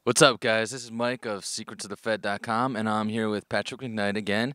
What's up, guys? This is Mike of secretsofthefed.com, and I'm here with Patrick McNight again.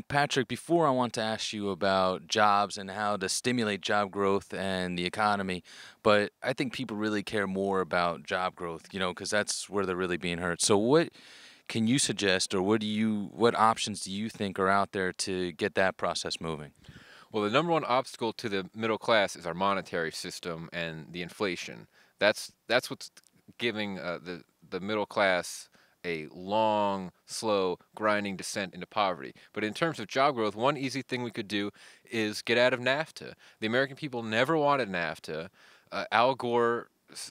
Patrick, before I want to ask you about jobs and how to stimulate job growth and the economy, but I think people really care more about job growth, because that's where they're really being hurt. So, what can you suggest, or what options do you think are out there to get that process moving? Well, the number one obstacle to the middle class is our monetary system and the inflation. That's what's giving the middle class a long, slow, grinding descent into poverty. But in terms of job growth, one easy thing we could do is get out of NAFTA. The American people never wanted NAFTA. Al Gore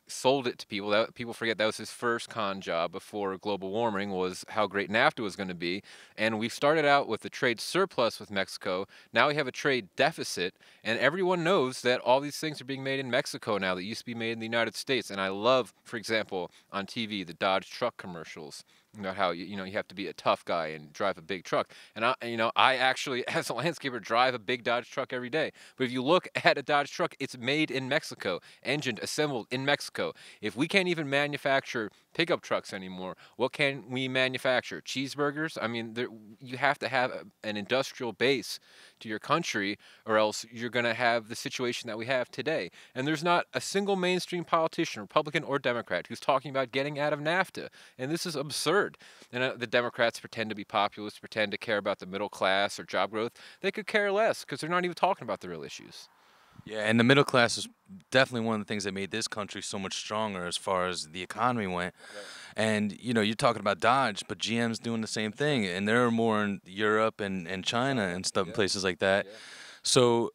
sold it to people. People forget that was his first con job before global warming was how great NAFTA was going to be. And we started out with a trade surplus with Mexico. Now we have a trade deficit, and everyone knows that all these things are being made in Mexico now that used to be made in the United States. And I love, for example, on TV, the Dodge truck commercials. You know how you have to be a tough guy and drive a big truck. And I actually as a landscaper drive a big Dodge truck every day. But if you look at a Dodge truck, it's made in Mexico, engined, assembled in Mexico. If we can't even manufacture pickup trucks anymore, what can we manufacture? Cheeseburgers? I mean, you have to have an industrial base to your country, or else you're going to have the situation that we have today. And there's not a single mainstream politician, Republican or Democrat, who's talking about getting out of NAFTA. And this is absurd. And the Democrats pretend to be populist, pretend to care about the middle class or job growth. They could care less because they're not even talking about the real issues. Yeah, and the middle class is definitely one of the things that made this country so much stronger as far as the economy went. Right. And you're talking about Dodge, but GM's doing the same thing, and they're more in Europe and China and stuff, Yeah. places like that. Yeah. So,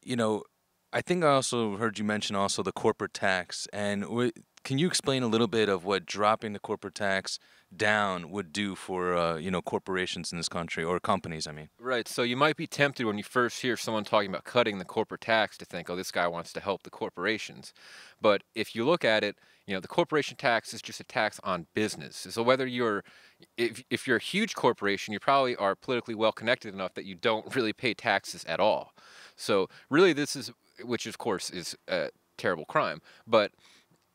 you know, I think I also heard you mention also the corporate tax. And can you explain a little bit of what dropping the corporate tax down would do for corporations in this country, or companies? I mean. Right. So you might be tempted when you first hear someone talking about cutting the corporate tax to think, oh, this guy wants to help the corporations. But if you look at it, the corporation tax is just a tax on business. So whether if you're a huge corporation, you probably are politically well connected enough that you don't really pay taxes at all. So really, which of course is a terrible crime. But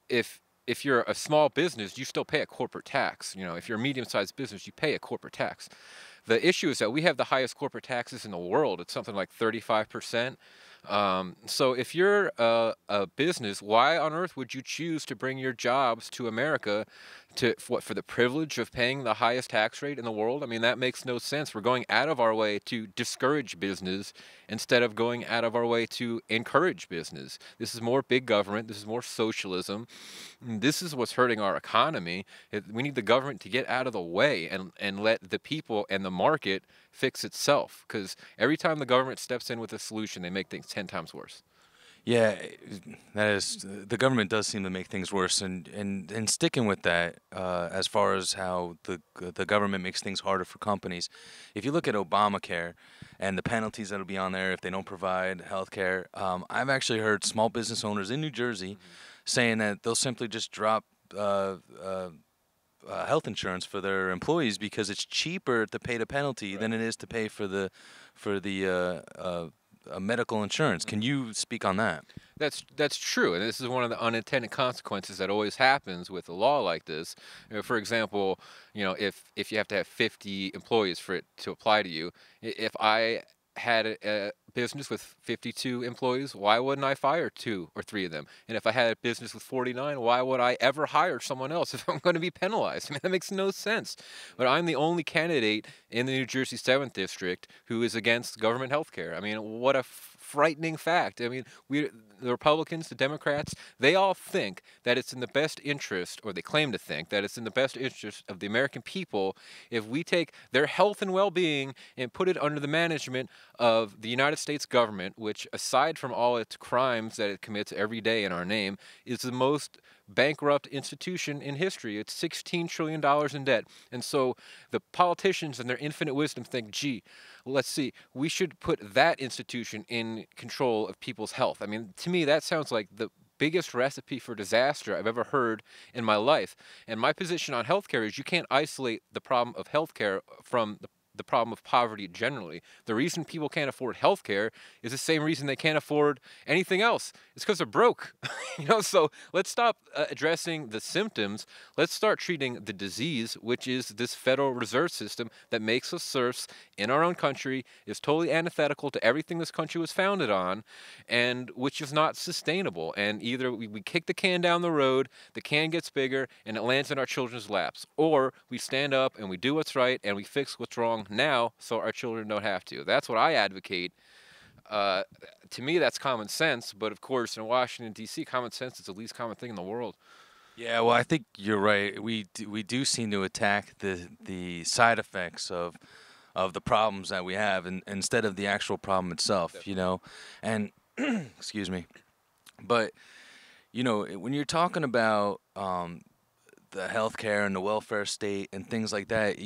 if you're a small business, you still pay a corporate tax. If you're a medium-sized business, you pay a corporate tax. The issue is that we have the highest corporate taxes in the world. It's something like 35%. So if you're a business, why on earth would you choose to bring your jobs to America for the privilege of paying the highest tax rate in the world? I mean, that makes no sense. We're going out of our way to discourage business instead of going out of our way to encourage business. This is more big government. This is more socialism. This is what's hurting our economy. We need the government to get out of the way and let the people and the market fix itself. Because every time the government steps in with a solution, they make things 10 times worse. Yeah, that is the government does seem to make things worse, and sticking with that, as far as how the government makes things harder for companies. If you look at Obamacare and the penalties that'll be on there if they don't provide health care, I've actually heard small business owners in New Jersey saying that they'll simply just drop health insurance for their employees because it's cheaper to pay the penalty than Right. it is to pay for the medical insurance. Can you speak on that? That's true, and this is one of the unintended consequences that always happens with a law like this. For example, if you have to have 50 employees for it to apply to you, if I had a business with 52 employees, why wouldn't I fire two or three of them? And if I had a business with 49, why would I ever hire someone else if I'm going to be penalized? I mean, that makes no sense. But I'm the only candidate in the New Jersey 7th District who is against government health care. I mean, what a frightening fact. I mean, the Republicans, the Democrats, they all think that it's in the best interest, or they claim to think that it's in the best interest of the American people if we take their health and well-being and put it under the management of the United States government, which, aside from all its crimes that it commits every day in our name, is the most bankrupt institution in history. It's $16 trillion in debt. And so the politicians and their infinite wisdom think, gee, let's see, we should put that institution in control of people's health. I mean, to me, that sounds like the biggest recipe for disaster I've ever heard in my life. And my position on healthcare is you can't isolate the problem of healthcare from the problem of poverty generally. The reason people can't afford health care is the same reason they can't afford anything else. It's because they're broke. So let's stop addressing the symptoms. Let's start treating the disease, which is this Federal Reserve System that makes us serfs in our own country, is totally antithetical to everything this country was founded on, and which is not sustainable. And either we kick the can down the road, the can gets bigger, and it lands in our children's laps, or we stand up and we do what's right and we fix what's wrong now so our children don't have to. That's what I advocate. Uh, to me, that's common sense, but of course, in Washington, D.C., common sense is the least common thing in the world. Yeah, well, I think you're right. We do seem to attack the side effects of the problems that we have, and instead of the actual problem itself, and excuse me. But when you're talking about the healthcare and the welfare state and things like that,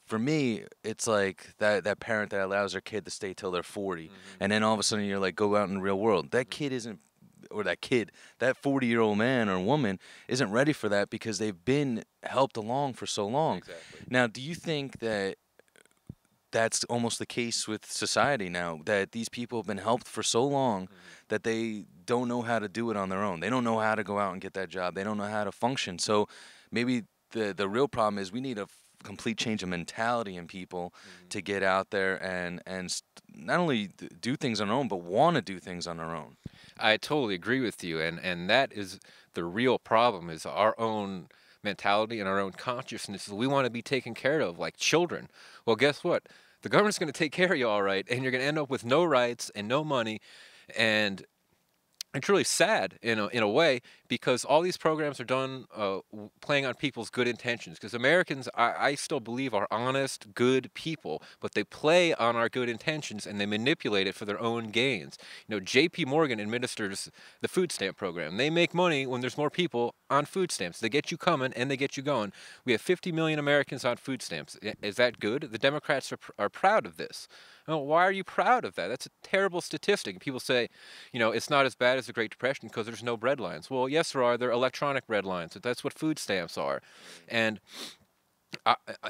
for me, it's like that parent that allows their kid to stay till they're 40, and then all of a sudden you're like, go out in the real world. That kid isn't, or that 40-year-old man or woman isn't ready for that because they've been helped along for so long. Exactly. Now, do you think that that's almost the case with society now, that these people have been helped for so long that they don't know how to do it on their own? They don't know how to go out and get that job. They don't know how to function. So maybe the real problem is we need a complete change of mentality in people to get out there and not only do things on their own, but want to do things on their own. I totally agree with you, and that is the real problem, is our own mentality and our own consciousness. We want to be taken care of like children. Well, guess what? The government's going to take care of you all right, and you're going to end up with no rights and no money, and it's really sad in a way, because all these programs are done playing on people's good intentions. Because Americans, I still believe, are honest, good people, but they play on our good intentions and they manipulate it for their own gains. J.P. Morgan administers the food stamp program. They make money when there's more people on food stamps. They get you coming and they get you going. We have 50 million Americans on food stamps. Is that good? The Democrats are proud of this. Why are you proud of that? That's a terrible statistic. People say, it's not as bad as the Great Depression because there's no bread lines. Well, yes, there are. They're electronic bread lines. That's what food stamps are. And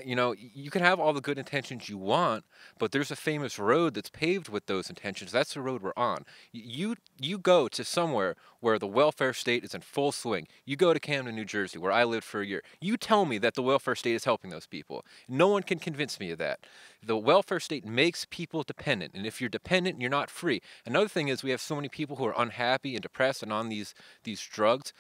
you can have all the good intentions you want, but there's a famous road that's paved with those intentions. That's the road we're on. You go to somewhere where the welfare state is in full swing. You go to Camden, New Jersey, where I lived for a year. You tell me that the welfare state is helping those people. No one can convince me of that. The welfare state makes people dependent, and if you're dependent, you're not free. Another thing is we have so many people who are unhappy and depressed and on these drugs.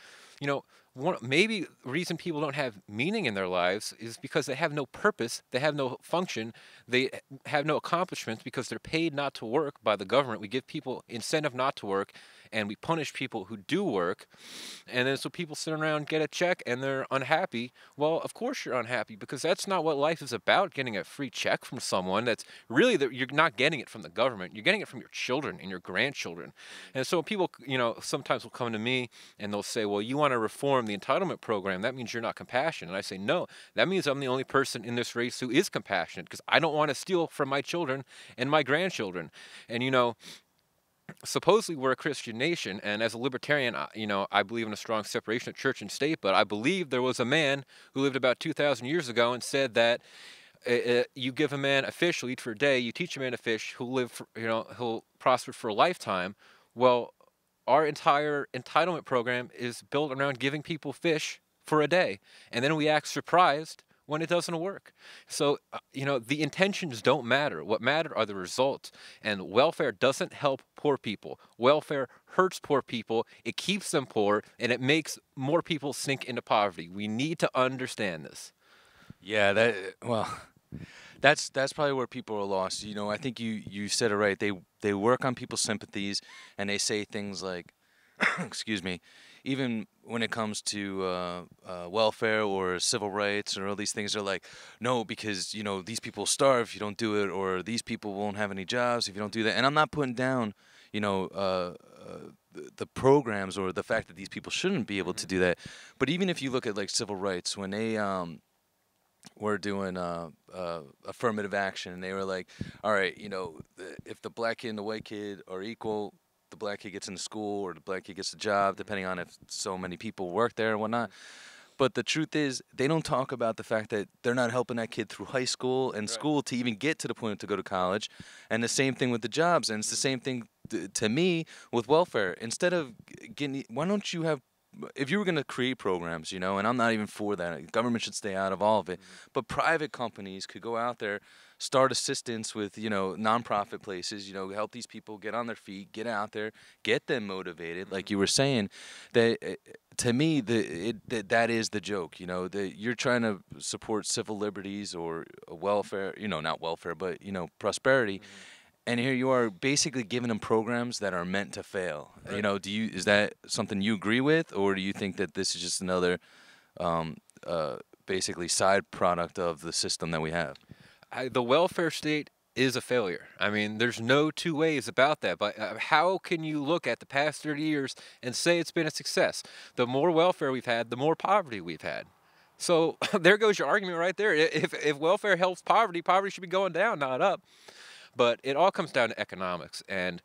Maybe the reason people don't have meaning in their lives is because they have no purpose, they have no function, they have no accomplishments because they're paid not to work by the government. We give people incentive not to work, and we punish people who do work. And then so people sit around, get a check, and they're unhappy. Well, of course you're unhappy, because that's not what life is about, getting a free check from someone. That's really, you're not getting it from the government. You're getting it from your children and your grandchildren. And so people, sometimes will come to me and they'll say, well, you want to reform the entitlement program. That means you're not compassionate. And I say, no, that means I'm the only person in this race who is compassionate, because I don't want to steal from my children and my grandchildren. And, supposedly we're a Christian nation, and as a libertarian, I believe in a strong separation of church and state, but I believe there was a man who lived about 2,000 years ago and said that you give a man a fish, he'll eat for a day. You teach a man a fish, he'll prosper for a lifetime. Well, our entire entitlement program is built around giving people fish for a day, and then we act surprised when it doesn't work. So, the intentions don't matter. What matter are the results. And welfare doesn't help poor people. Welfare hurts poor people. It keeps them poor, and it makes more people sink into poverty. We need to understand this. Yeah, that's probably where people are lost. I think you said it right. They work on people's sympathies, and they say things like, excuse me, even when it comes to welfare or civil rights or all these things, they're like, no, because these people starve if you don't do it, or these people won't have any jobs if you don't do that. And I'm not putting down the programs or the fact that these people shouldn't be able to do that. But even if you look at like civil rights, when they were doing affirmative action, and they were like, all right, if the black kid and the white kid are equal, the black kid gets into school or the black kid gets a job, depending on if so many people work there and whatnot. But the truth is, they don't talk about the fact that they're not helping that kid through high school and Right. school to even get to the point to go to college. And the same thing with the jobs. And it's the same thing to me with welfare. Instead of getting, why don't you have, if you were going to create programs, you know, and I'm not even for that, government should stay out of all of it, but private companies could go out there, start assistance with, you know, nonprofit places, you know, help these people get on their feet, get out there, get them motivated, like you were saying. That to me, that is the joke. You know, that you're trying to support civil liberties or welfare. You know, not welfare, but you know, prosperity. And here you are, basically giving them programs that are meant to fail. You Right. know, is that something you agree with, or do you think that this is just another, um, basically side product of the system that we have? The welfare state is a failure. I mean, there's no two ways about that. But how can you look at the past 30 years and say it's been a success? The more welfare we've had, the more poverty we've had. So there goes your argument right there. If welfare helps poverty, poverty should be going down, not up. But it all comes down to economics, and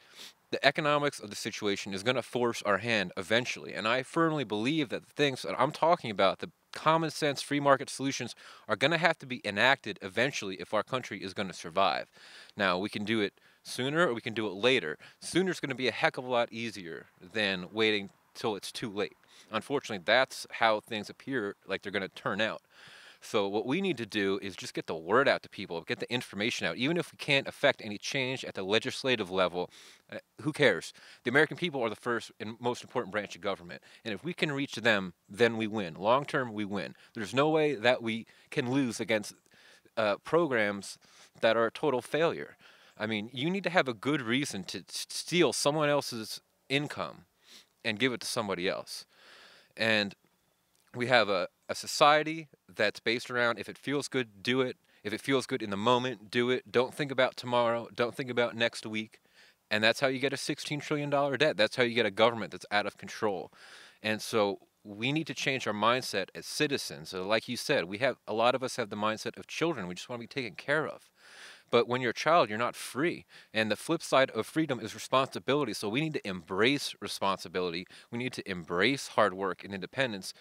the economics of the situation is going to force our hand eventually. And I firmly believe that the things that I'm talking about, the common sense free market solutions, are going to have to be enacted eventually if our country is going to survive. Now, we can do it sooner or we can do it later. Sooner is going to be a heck of a lot easier than waiting till it's too late. Unfortunately, that's how things appear like they're going to turn out. So what we need to do is just get the word out to people, get the information out. Even if we can't affect any change at the legislative level, who cares? The American people are the first and most important branch of government. And if we can reach them, then we win. Long term, we win. There's no way that we can lose against programs that are a total failure. I mean, you need to have a good reason to steal someone else's income and give it to somebody else. And we have a society that's based around if it feels good, do it. If it feels good in the moment, do it. Don't think about tomorrow. Don't think about next week. And that's how you get a $16 trillion debt. That's how you get a government that's out of control. And so we need to change our mindset as citizens. So like you said, a lot of us have the mindset of children. We just want to be taken care of. But when you're a child, you're not free. And the flip side of freedom is responsibility. So we need to embrace responsibility. We need to embrace hard work and independence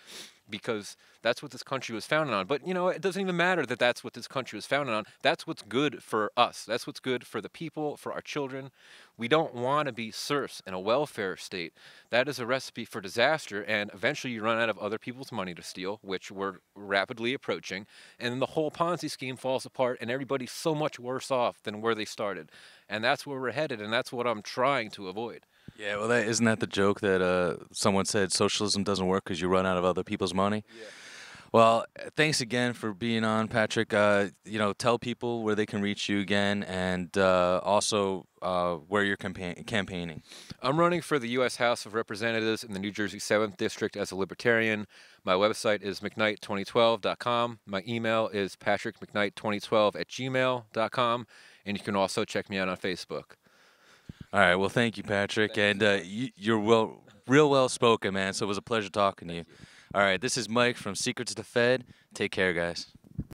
because that's what this country was founded on. But, you know, it doesn't even matter that that's what this country was founded on. That's what's good for us. That's what's good for the people, for our children. We don't want to be serfs in a welfare state. That is a recipe for disaster, and eventually you run out of other people's money to steal, which we're rapidly approaching, and then the whole Ponzi scheme falls apart, and everybody's so much worse off than where they started. And that's where we're headed, and that's what I'm trying to avoid. Yeah, well, isn't that the joke that someone said socialism doesn't work because you run out of other people's money? Yeah. Well, thanks again for being on, Patrick. You know, tell people where they can reach you again, and also where you're campaigning. I'm running for the U.S. House of Representatives in the New Jersey 7th District as a Libertarian. My website is McNight2012.com. My email is patrickmcknight2012@gmail.com. And you can also check me out on Facebook. All right. Well, thank you, Patrick, Thank and you're real well spoken, man. So it was a pleasure talking to you. All right. This is Mike from Secrets of the Fed. Take care, guys.